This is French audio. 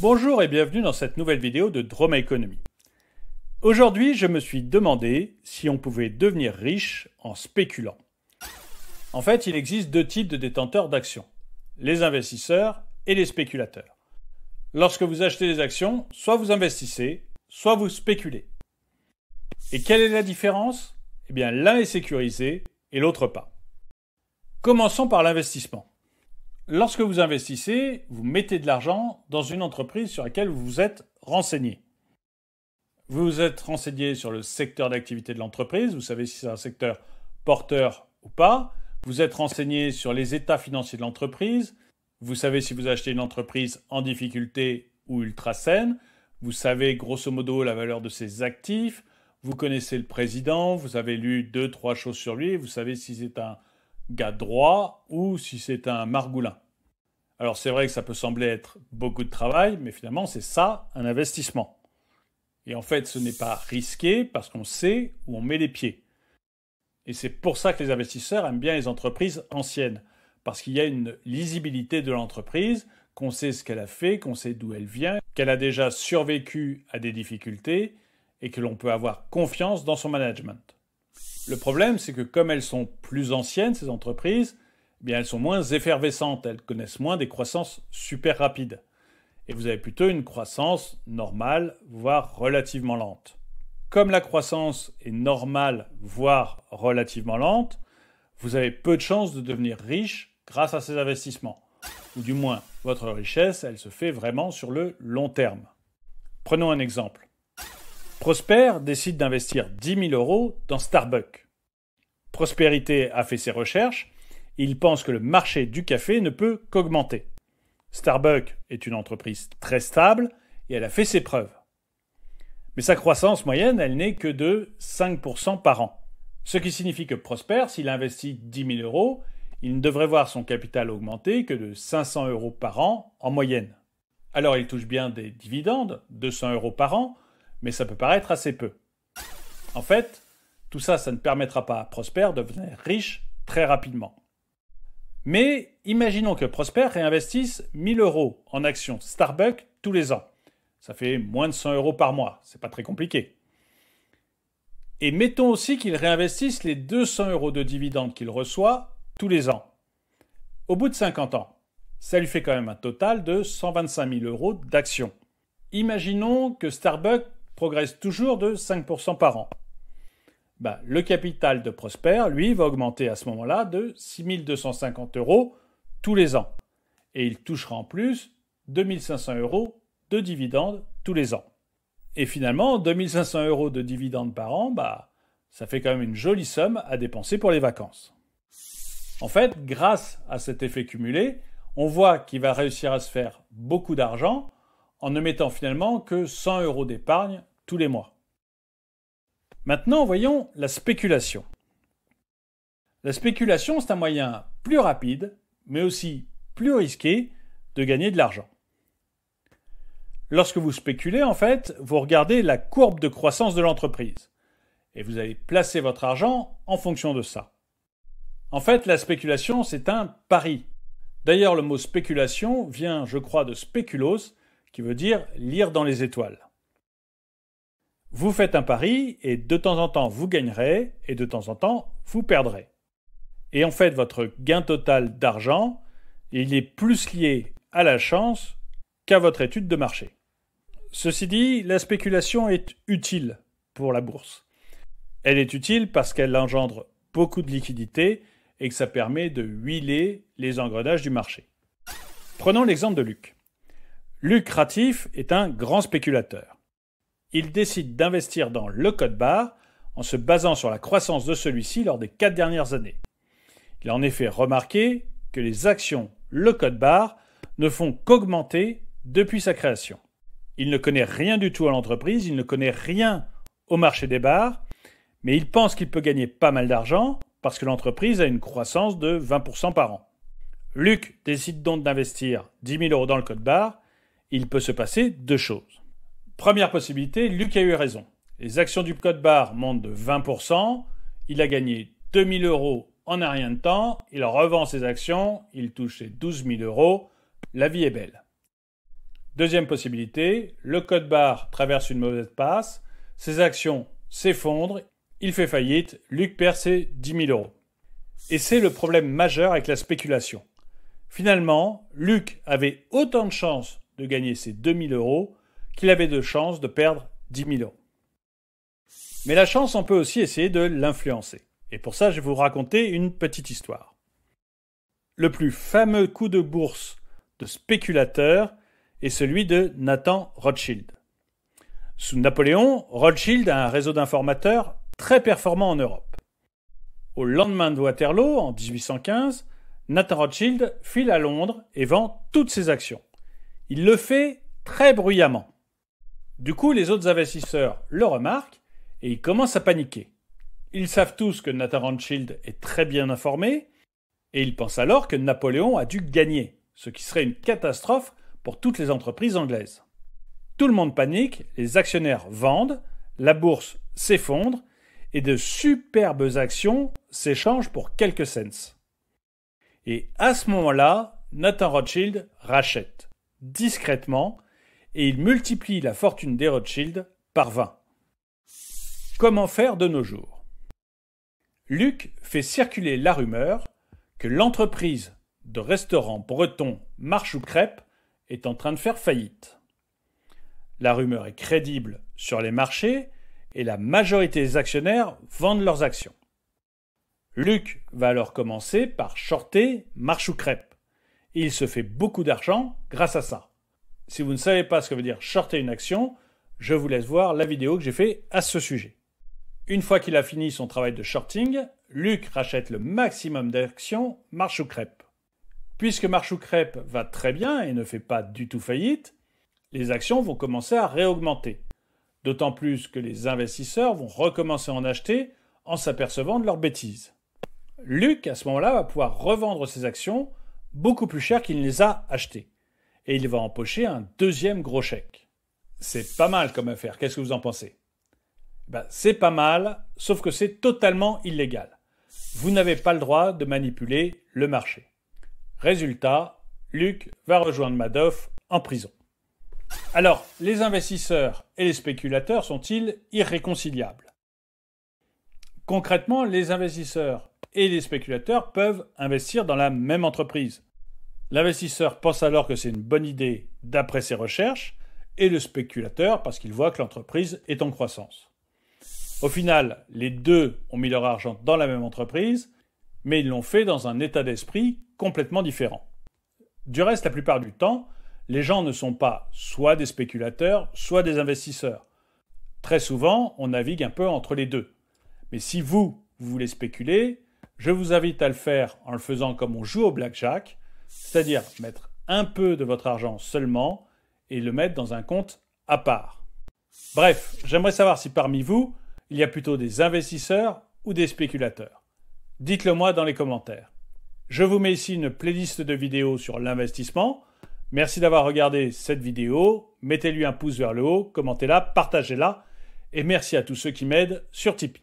Bonjour et bienvenue dans cette nouvelle vidéo de Droma Economy. Aujourd'hui, je me suis demandé si on pouvait devenir riche en spéculant. En fait, il existe deux types de détenteurs d'actions, les investisseurs et les spéculateurs. Lorsque vous achetez des actions, soit vous investissez, soit vous spéculez. Et quelle est la différence? Eh bien, l'un est sécurisé et l'autre pas. Commençons par l'investissement. Lorsque vous investissez, vous mettez de l'argent dans une entreprise sur laquelle vous vous êtes renseigné. Vous vous êtes renseigné sur le secteur d'activité de l'entreprise, vous savez si c'est un secteur porteur ou pas. Vous êtes renseigné sur les états financiers de l'entreprise. Vous savez si vous achetez une entreprise en difficulté ou ultra saine. Vous savez grosso modo la valeur de ses actifs. Vous connaissez le président. Vous avez lu 2-3 choses sur lui. Vous savez si c'est un gars droit ou si c'est un margoulin. Alors c'est vrai que ça peut sembler être beaucoup de travail, mais finalement c'est ça un investissement. Et en fait ce n'est pas risqué parce qu'on sait où on met les pieds. Et c'est pour ça que les investisseurs aiment bien les entreprises anciennes. Parce qu'il y a une lisibilité de l'entreprise, qu'on sait ce qu'elle a fait, qu'on sait d'où elle vient, qu'elle a déjà survécu à des difficultés et que l'on peut avoir confiance dans son management. Le problème, c'est que comme elles sont plus anciennes, ces entreprises, eh bien elles sont moins effervescentes, elles connaissent moins des croissances super rapides. Et vous avez plutôt une croissance normale, voire relativement lente. Comme la croissance est normale, voire relativement lente, vous avez peu de chances de devenir riche grâce à ces investissements. Ou du moins, votre richesse, elle se fait vraiment sur le long terme. Prenons un exemple. Prosper décide d'investir 10 000 € dans Starbucks. Prospérité a fait ses recherches et il pense que le marché du café ne peut qu'augmenter. Starbucks est une entreprise très stable et elle a fait ses preuves. Mais sa croissance moyenne, elle n'est que de 5% par an. Ce qui signifie que Prosper, s'il investit 10 000 €, il ne devrait voir son capital augmenter que de 500 € par an en moyenne. Alors il touche bien des dividendes, 200 € par an, mais ça peut paraître assez peu. En fait, tout ça, ça ne permettra pas à Prosper de devenir riche très rapidement. Mais imaginons que Prosper réinvestisse 1 000 € en actions Starbucks tous les ans. Ça fait moins de 100 € par mois, c'est pas très compliqué. Et mettons aussi qu'il réinvestisse les 200 € de dividendes qu'il reçoit tous les ans. Au bout de 50 ans, ça lui fait quand même un total de 125 000 € d'actions. Imaginons que Starbucks progresse toujours de 5% par an. Le capital de Prosper, lui, va augmenter à ce moment-là de 6 250 € tous les ans. Et il touchera en plus 2 500 € de dividendes tous les ans. Et finalement, 2 500 € de dividendes par an, ça fait quand même une jolie somme à dépenser pour les vacances. En fait, grâce à cet effet cumulé, on voit qu'il va réussir à se faire beaucoup d'argent en ne mettant finalement que 100 € d'épargne tous les mois. Maintenant, voyons la spéculation. La spéculation, c'est un moyen plus rapide, mais aussi plus risqué de gagner de l'argent. Lorsque vous spéculez, en fait, vous regardez la courbe de croissance de l'entreprise et vous allez placer votre argent en fonction de ça. En fait, la spéculation, c'est un pari. D'ailleurs, le mot spéculation vient, je crois, de spéculos, qui veut dire lire dans les étoiles. Vous faites un pari et de temps en temps vous gagnerez et de temps en temps vous perdrez. Et en fait, votre gain total d'argent, il est plus lié à la chance qu'à votre étude de marché. Ceci dit, la spéculation est utile pour la bourse. Elle est utile parce qu'elle engendre beaucoup de liquidités et que ça permet de huiler les engrenages du marché. Prenons l'exemple de Luc. Luc Ratif est un grand spéculateur. Il décide d'investir dans le code barre en se basant sur la croissance de celui-ci lors des 4 dernières années. Il a en effet remarqué que les actions le code barre ne font qu'augmenter depuis sa création. Il ne connaît rien du tout à l'entreprise, il ne connaît rien au marché des barres, mais il pense qu'il peut gagner pas mal d'argent parce que l'entreprise a une croissance de 20% par an. Luc décide donc d'investir 10 000 € dans le code barre. Il peut se passer deux choses. Première possibilité, Luc a eu raison. Les actions du code barre montent de 20%, il a gagné 2 000 € en un rien de temps, il revend ses actions, il touche ses 12 000 €, la vie est belle. Deuxième possibilité, le code barre traverse une mauvaise passe, ses actions s'effondrent, il fait faillite, Luc perd ses 10 000 €. Et c'est le problème majeur avec la spéculation. Finalement, Luc avait autant de chances de gagner ses 2 000 € qu'il avait de chances de perdre 10 000 €. Mais la chance, on peut aussi essayer de l'influencer. Et pour ça, je vais vous raconter une petite histoire. Le plus fameux coup de bourse de spéculateur est celui de Nathan Rothschild. Sous Napoléon, Rothschild a un réseau d'informateurs très performant en Europe. Au lendemain de Waterloo, en 1815, Nathan Rothschild file à Londres et vend toutes ses actions. Il le fait très bruyamment. Du coup, les autres investisseurs le remarquent et ils commencent à paniquer. Ils savent tous que Nathan Rothschild est très bien informé et ils pensent alors que Napoléon a dû gagner, ce qui serait une catastrophe pour toutes les entreprises anglaises. Tout le monde panique, les actionnaires vendent, la bourse s'effondre et de superbes actions s'échangent pour quelques cents. Et à ce moment-là, Nathan Rothschild rachète discrètement et il multiplie la fortune des Rothschild par 20. Comment faire de nos jours? Luc fait circuler la rumeur que l'entreprise de restaurant breton Marche ou Crêpes est en train de faire faillite. La rumeur est crédible sur les marchés et la majorité des actionnaires vendent leurs actions. Luc va alors commencer par shorter Marche ou Crêpes. Et il se fait beaucoup d'argent grâce à ça. Si vous ne savez pas ce que veut dire shorter une action, je vous laisse voir la vidéo que j'ai faite à ce sujet. Une fois qu'il a fini son travail de shorting, Luc rachète le maximum d'actions Marche ou Crêpes. Puisque Marche ou Crêpes va très bien et ne fait pas du tout faillite, les actions vont commencer à réaugmenter. D'autant plus que les investisseurs vont recommencer à en acheter en s'apercevant de leurs bêtises. Luc, à ce moment-là, va pouvoir revendre ses actions beaucoup plus cher qu'il ne les a achetées. Et il va empocher un deuxième gros chèque. C'est pas mal comme affaire, qu'est-ce que vous en pensez? C'est pas mal, sauf que c'est totalement illégal. Vous n'avez pas le droit de manipuler le marché. Résultat, Luc va rejoindre Madoff en prison. Alors, les investisseurs et les spéculateurs sont-ils irréconciliables? Concrètement, les investisseurs et les spéculateurs peuvent investir dans la même entreprise. L'investisseur pense alors que c'est une bonne idée d'après ses recherches, et le spéculateur parce qu'il voit que l'entreprise est en croissance. Au final, les deux ont mis leur argent dans la même entreprise, mais ils l'ont fait dans un état d'esprit complètement différent. Du reste, la plupart du temps, les gens ne sont pas soit des spéculateurs, soit des investisseurs. Très souvent, on navigue un peu entre les deux. Mais si vous voulez spéculer, je vous invite à le faire en le faisant comme on joue au blackjack, c'est-à-dire mettre un peu de votre argent seulement et le mettre dans un compte à part. Bref, j'aimerais savoir si parmi vous, il y a plutôt des investisseurs ou des spéculateurs. Dites-le moi dans les commentaires. Je vous mets ici une playlist de vidéos sur l'investissement. Merci d'avoir regardé cette vidéo. Mettez-lui un pouce vers le haut, commentez-la, partagez-la. Et merci à tous ceux qui m'aident sur Tipeee.